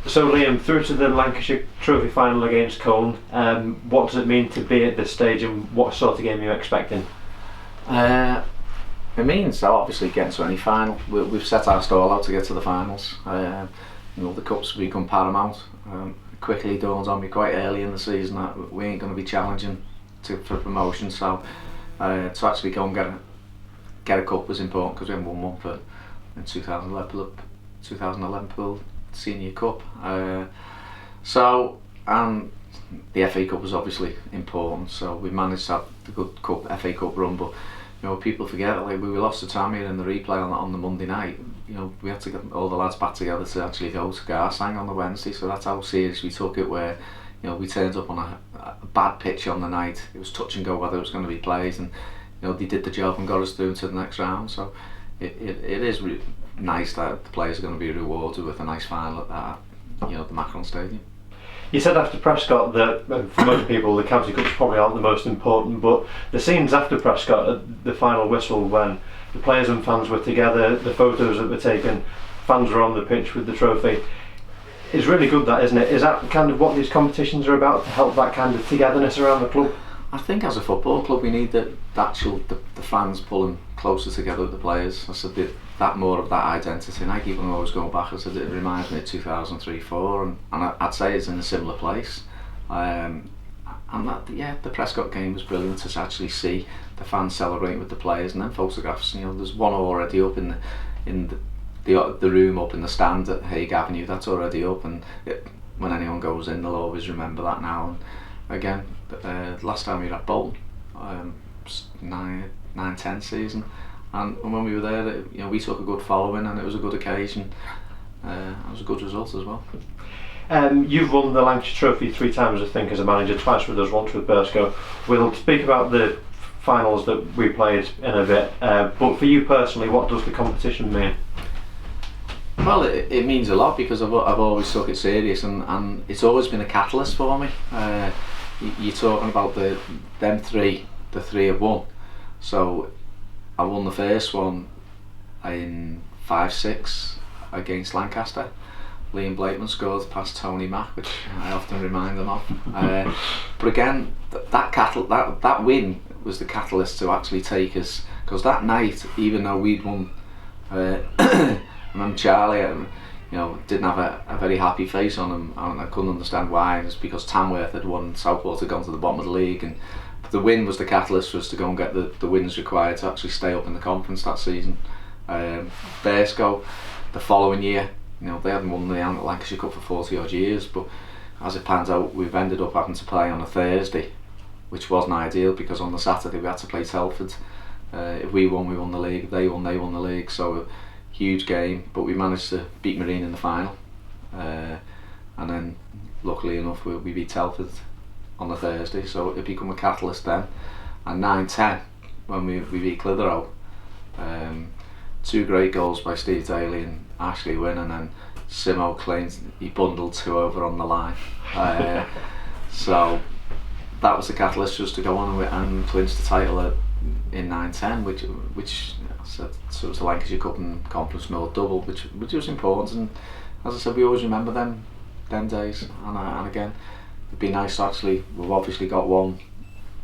So Liam, through to the Lancashire Trophy final against Colne, what does it mean to be at this stage, and what sort of game are you expecting? It means obviously getting to any final. We've set our stall out to get to the finals. The cups become paramount. It quickly dawned on me quite early in the season that we ain't going to be challenging for promotion. So to actually go and get a cup was important, because we haven't won one in 2011 Pool Senior Cup. And the FA Cup was obviously important. So we managed to have the good FA Cup run, but people forget, like, we lost to Tamir in the replay on the Monday night. We had to get all the lads back together to actually go to Garsang on the Wednesday, so that's how serious we took it, where we turned up on a bad pitch on the night. It was touch and go whether it was going to be played, and they did the job and got us through to the next round. So it is nice that the players are going to be rewarded with a nice final at the Macron Stadium. You said after Prescott that for most people the county cups probably aren't the most important, but the scenes after Prescott at the final whistle, when the players and fans were together, the photos that were taken, fans were on the pitch with the trophy, is really good, that, isn't it? Is that kind of what these competitions are about, to help that kind of togetherness around the club? I think as a football club we need the fans pulling closer together with the players. I said that more of that identity, and I keep on always going back. I said it reminds me of 2003-04, and I'd say it's in a similar place. And the Prescott game was brilliant to actually see the fans celebrating with the players, and then photographs. There's one already up in the room up in the stand at Hague Avenue. That's already up, and when anyone goes in, they'll always remember that now. And again, last time we were at Bolton, 9-10 season, and when we were there, we took a good following, and it was a good occasion. It was a good result as well. You've won the Lancashire Trophy 3 times, I think, as a manager, twice with us, once with Burscough. We'll speak about the finals that we played in a bit, but for you personally, what does the competition mean? Well, it means a lot, because I've always took it serious, and it's always been a catalyst for me. You're talking about the three have won. So I won the first one in 5-6 against Lancaster. Liam Blakeman scored past Tony Mack, which I often remind them of. But again, that win was the catalyst to actually take us, because that night, even though we'd won, I remember Charlie, didn't have a very happy face on him, and I couldn't understand why. It was because Tamworth had won, Southport had gone to the bottom of the league, and the win was the catalyst for us to go and get the wins required to actually stay up in the conference that season. Burscough, the following year, they hadn't won the Lancashire Cup for 40 odd years, but as it pans out, we've ended up having to play on a Thursday, which wasn't ideal, because on the Saturday we had to play Telford. If we won the league. If they won the league. So huge game, but we managed to beat Marine in the final, and then luckily enough we beat Telford on the Thursday, so it became a catalyst then. And 9-10 when we beat Clitheroe, 2 great goals by Steve Daly and Ashley Wynne, and then Simo claims he bundled 2 over on the line. So that was the catalyst just to go on and clinch the title in 9-10, which so it was the Lancashire Cup and Conference Mill double, which was important. And as I said, we always remember them days. And again, it'd be nice to actually, we've obviously got one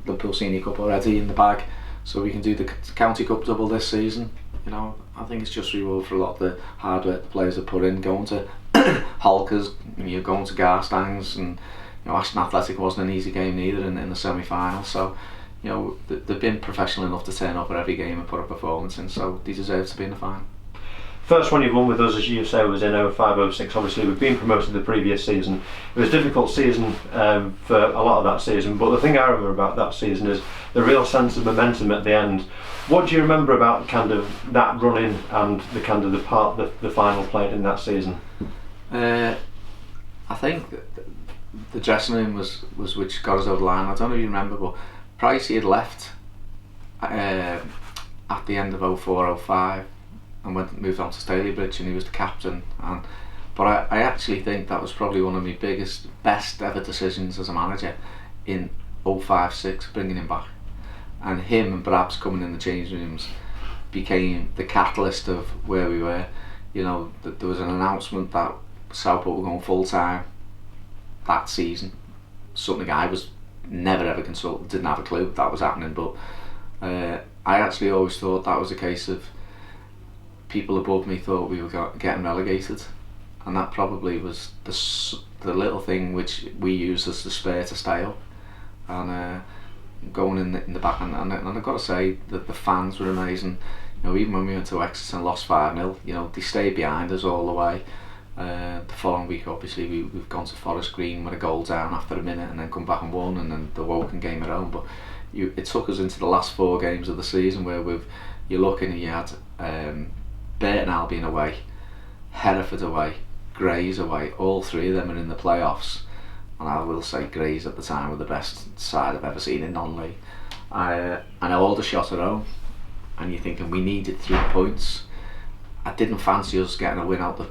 Liverpool Senior Cup already in the bag, so we can do the County Cup double this season. I think it's just reward for a lot of the hard work the players have put in, going to Holkers, going to Garstangs, and Ashton Athletic wasn't an easy game neither in the semi-final. So they've been professional enough to turn up at every game and put a performance in, so they deserve to be in the final. First one you've won with us, as you say, was in 05-06. Obviously we've been promoted the previous season. It was a difficult season for a lot of that season, but the thing I remember about that season is the real sense of momentum at the end. What do you remember about kind of that run-in and the kind of the part the final played in that season? I think the dressing room was which got us over the line. I don't know if you remember, but Pricey had left at the end of 04-05 and moved on to Stalybridge, and he was the captain. But I actually think that was probably one of my best ever decisions as a manager in 05-06, bringing him back. And him and Brabs coming in the change rooms became the catalyst of where we were. There was an announcement that Southport were going full time that season. Something I was never ever consulted, didn't have a clue that was happening, but I actually always thought that was a case of people above me thought we were getting relegated, and that probably was the little thing which we used as the spur to stay up. And going in the back, and I've got to say that the fans were amazing. You know, even when we went to Exeter and lost 5-0, you know, they stayed behind us all the way. The following week, obviously, we've gone to Forest Green with a goal down after a minute, and then come back and won, and then the Woking game at home. But it took us into the last 4 games of the season where you're looking and you had Burton Albion away, Hereford away, Grays away. All 3 of them are in the playoffs, and I will say Grays at the time were the best side I've ever seen in non-league. And Aldershot at home, and you're thinking we needed 3 points. I didn't fancy us getting a win out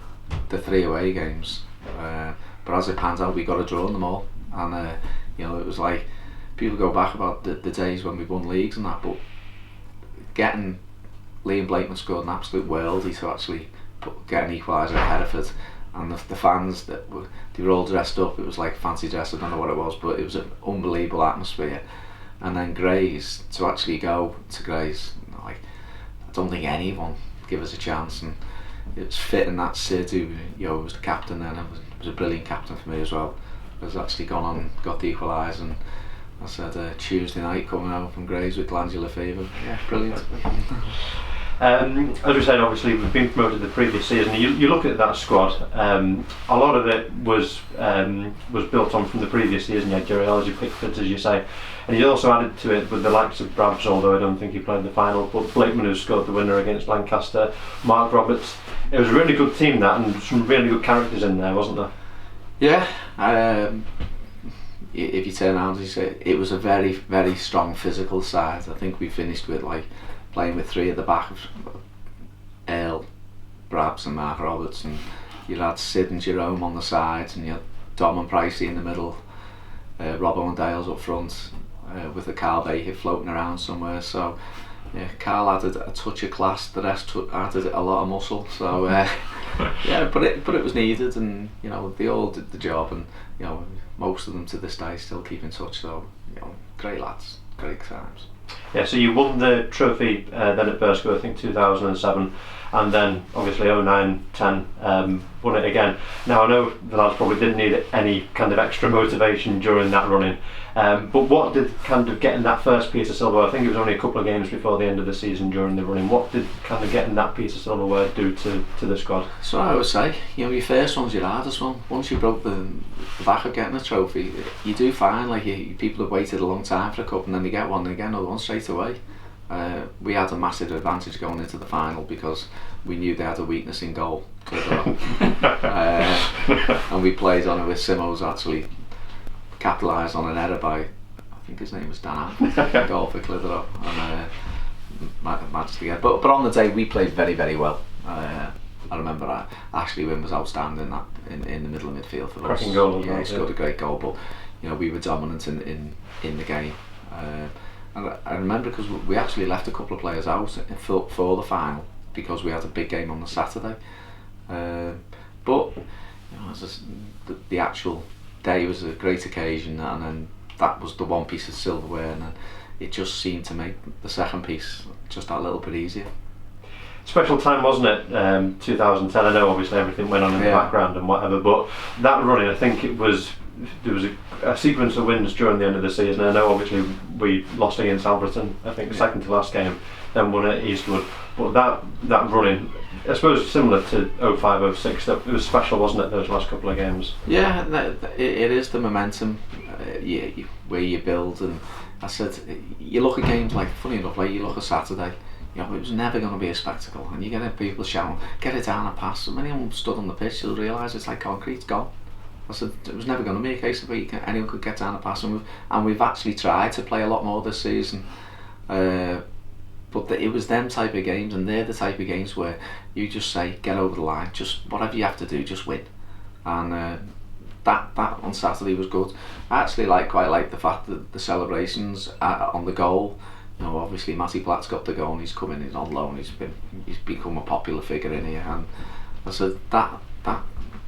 the 3 away games, but as it pans out, we got a draw in them all. And you know, it was like people go back about the days when we won leagues and that, but getting Liam Blakeman scored an absolute worldie to actually get an equaliser at Hereford, and the fans they were all dressed up. It was like fancy dress, I don't know what it was, but it was an unbelievable atmosphere. And then Grays, to actually go to Grays, like, I don't think anyone give us a chance, and it was fitting that Sid, who, you know, was the captain then, was a brilliant captain for me as well, has actually gone on and got the equaliser. And I said Tuesday night coming home from Grays with glandular fever. Yeah, brilliant. As we said, obviously we've been promoted the previous season. You look at that squad. A lot of it was built on from the previous season. You had Jerry Ellery, Pickford, as you say, and he also added to it with the likes of Brabs, although I don't think he played the final. But Blakeman, who scored the winner against Lancaster, Mark Roberts. It was a really good team, that, and some really good characters in there, wasn't there? Yeah. If you turn around and you say it was a very, very strong physical side. I think we finished with playing with 3 at the back of Earl, Brabs and Mark Roberts, and you had Sid and Jerome on the sides, and you had Dom and Pricey in the middle, Robbo and Dales up front, with the Carl Baker floating around somewhere. So yeah, Carl added a touch of class, the rest added a lot of muscle. So yeah, but it was needed, and you know, they all did the job, and you know, most of them to this day still keep in touch. So you know, great lads, great times. Yeah, so you won the trophy then at Burscough, I think 2007, and then obviously 09-10 won it again. Now I know the lads probably didn't need any kind of extra motivation during that running, but what did kind of getting that first piece of silverware, I think it was only a couple of games before the end of the season during the running, what did kind of getting that piece of silverware do to the squad? So I would say, you know, your first one's your hardest one. Once you broke the back of getting a trophy, you do find people have waited a long time for a cup, and then they get one, and they get another one straight away. We had a massive advantage going into the final because we knew they had a weakness in goal, and we played on it with Simo's actually capitalised on an error by, I think his name was Dan Ann, goal for Clitheroe, and matched together. But on the day we played very, very well. I remember Ashley Wynn was outstanding in the middle of midfield for us. Cracking goal as well. Yeah, he scored a great goal, but you know, we were dominant in the game. And I remember because we actually left a couple of players out for the final because we had a big game on the Saturday. But you know, the actual day was a great occasion, and then that was the one piece of silverware, and then it just seemed to make the second piece just that little bit easier. Special time, wasn't it? 2010. I know obviously everything went on in the background and whatever, but that running, I think there was a sequence of wins during the end of the season. I know obviously we lost against Alverton, I think second to last game, then won at Eastwood, but that running, I suppose similar to 05-06, that it was special, wasn't it, those last couple of games? Yeah, it is the momentum where you build. And I said, you look at games like, funny enough, like you look at Saturday, you know, it was never going to be a spectacle, and you get people shouting, get it down and pass, and when anyone stood on the pitch you'll realise it's like concrete, it's gone. I said it was never going to be a case of anyone could get down and pass, and we've actually tried to play a lot more this season, but it was them type of games, and they're the type of games where you just say, get over the line, just whatever you have to do, just win. And that on Saturday was good. I actually quite like the fact that the celebrations on the goal, you know, obviously Matty Platt's got the goal and he's come in, he's on loan, he's become a popular figure in here, and I said that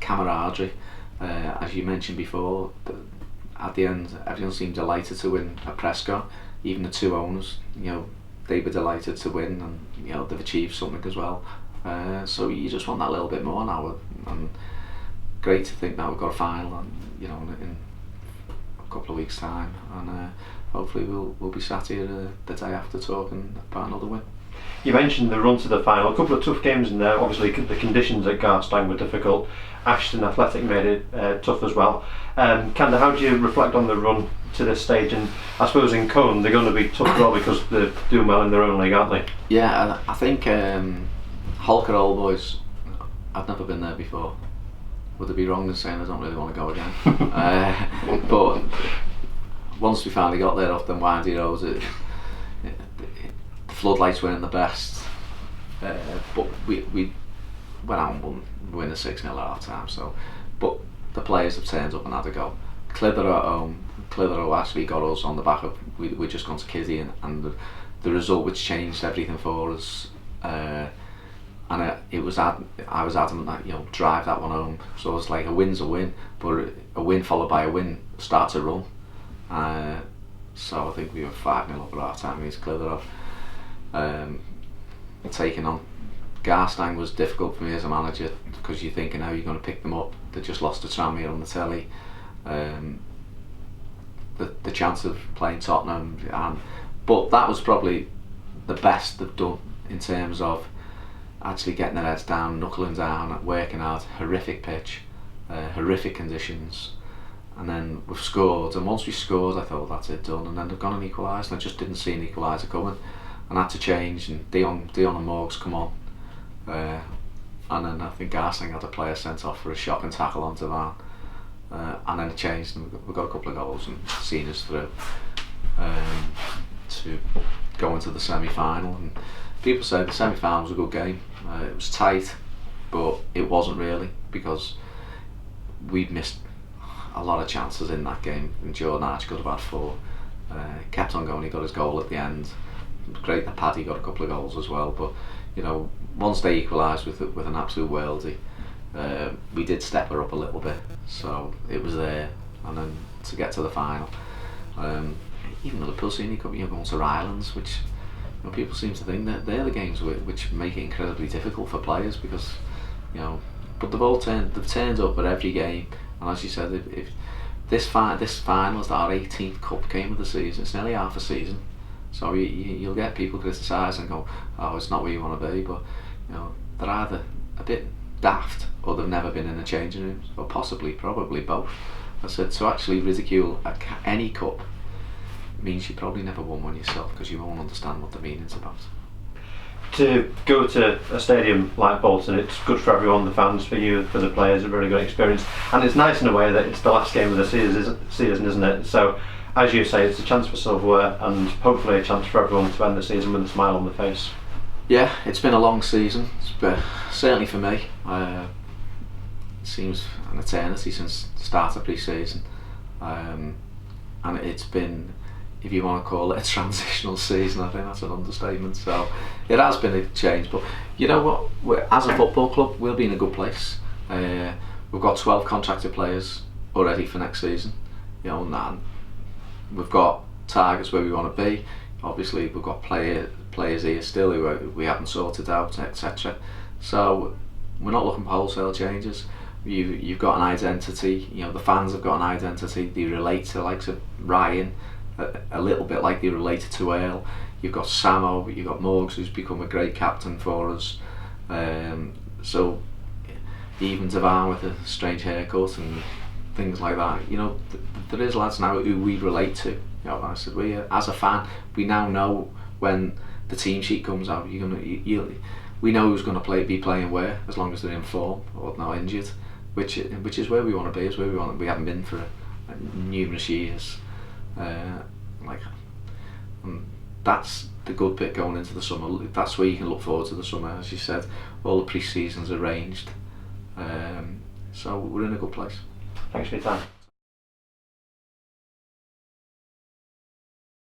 camaraderie. As you mentioned before, at the end, everyone seemed delighted to win at Prescott. Even the two owners, they were delighted to win, and they've achieved something as well. So you just want that little bit more now, and great to think that we've got a final, and in a couple of weeks' time, and hopefully we'll be sat here the day after talking about another win. You mentioned the run to the final, a couple of tough games in there. Obviously the conditions at Garstang were difficult. Ashton Athletic made it tough as well. Kanda, how do you reflect on the run to this stage? And I suppose in Colne they're going to be tough as well, because they're doing well in their own league, aren't they? Yeah, I think Holker Old Boys, I've never been there before. Would it be wrong in saying I don't really want to go again? But once we finally got there off them windy roads, the floodlights weren't the best, but we went out and win a 6-0 at half time. So, but the players have turned up and had a go. Clitheroe at home, Clitheroe actually got us on the back of, we just gone to Kitty, and the result which changed everything for us. And I was adamant that drive that one home. So it's like a win's a win, but a win followed by a win starts a run. So I think we were 5-0 up at half time against Clitheroe. Taking on Garstang was difficult for me as a manager, because you're thinking how you're going to pick them up. They just lost to Tranmere on the telly. The chance of playing Tottenham, but that was probably the best they've done in terms of actually getting their heads down, knuckling down, working hard. Horrific pitch, horrific conditions, and then we've scored. And once we scored, I thought, that's it, done. And then they've gone and equalised, and I just didn't see an equaliser coming, and had to change. And Dion and Morgs come on, and then I think Garstang had a player sent off for a shocking tackle onto Van, and then it changed, and we got a couple of goals and seen us through to go into the semi-final. And people say the semi-final was a good game. It was tight, but it wasn't really, because we missed a lot of chances in that game, and Jordan Arch could have had 4. Kept on going, he got his goal at the end. It was great that Paddy got a couple of goals as well, but once they equalised with an absolute worldie, we did step her up a little bit, so it was there. And then to get to the final, even the Liverpool Senior Cup, going to Rylands, which people seem to think that they're the games which make it incredibly difficult for players, because but they've turned up at every game. And as you said, if this final is our 18th cup game of the season, it's nearly half a season, so you'll get people criticise and go, oh, it's not where you want to be, but they're either a bit daft, or they've never been in a changing room, or probably both. I said, to actually ridicule any cup means you probably never won one yourself, because you won't understand what the meaning's about. To go to a stadium like Bolton, it's good for everyone, the fans, for you, for the players, a really good experience, and it's nice in a way that it's the last game of the season, isn't it? So, as you say, it's a chance for silverware, and hopefully a chance for everyone to end the season with a smile on the face. Yeah, it's been a long season, certainly for me. It seems an eternity since the start of pre-season, and it's been, if you want to call it a transitional season, I think that's an understatement. So it has been a change, but you know what? As a football club, we'll be in a good place. We've got 12 contracted players already for next season. And we've got targets where we want to be. Obviously, we've got players here still who we haven't sorted out, etc. So we're not looking for wholesale changes. You've got an identity. The fans have got an identity. They relate to the likes of Ryan, a little bit like they related to Earl. You've got Samo, you've got Morgs, who's become a great captain for us. So even Devan with a strange haircut and things like that. There is lads now who we relate to. I said, as a fan, we now know when the team sheet comes out, we know who's going to be playing where, as long as they're in form or not injured, which is where we want to be. Is where we haven't been for numerous years. That's the good bit going into the summer. That's where you can look forward to the summer. As you said, all the pre-season's arranged, so we're in a good place. Thanks for your time.